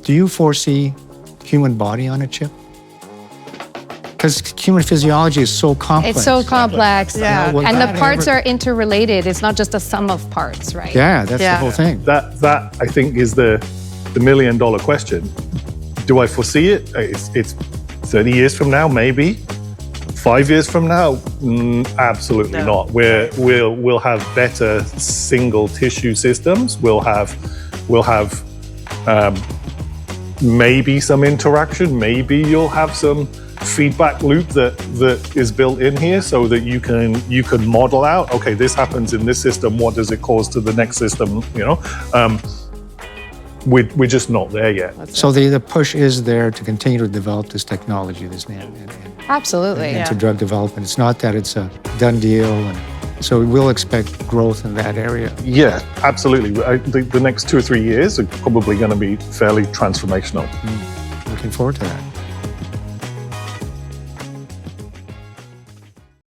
Do you foresee human body on a chip? Because human physiology is so complex. It's so complex, Yeah. and the parts are interrelated. It's not just a sum of parts, right? Yeah, that's the Yeah. whole thing. That I think is the $1 million question. Do I foresee it? It's 30 years from now, maybe. 5 years from now, absolutely No. not. We'll have better single tissue systems. We'll have maybe some interaction. Maybe you'll have some feedback loop that is built in here, so that you can model out. Okay, this happens in this system. What does it cause to the next system? You know, we're just not there yet. So the push is there to continue to develop this technology, this Absolutely. into drug development. It's not that it's a done deal, and so we'll expect growth in that area. Yeah, absolutely. The next 2 or 3 years are probably going to be fairly transformational. Looking forward to that.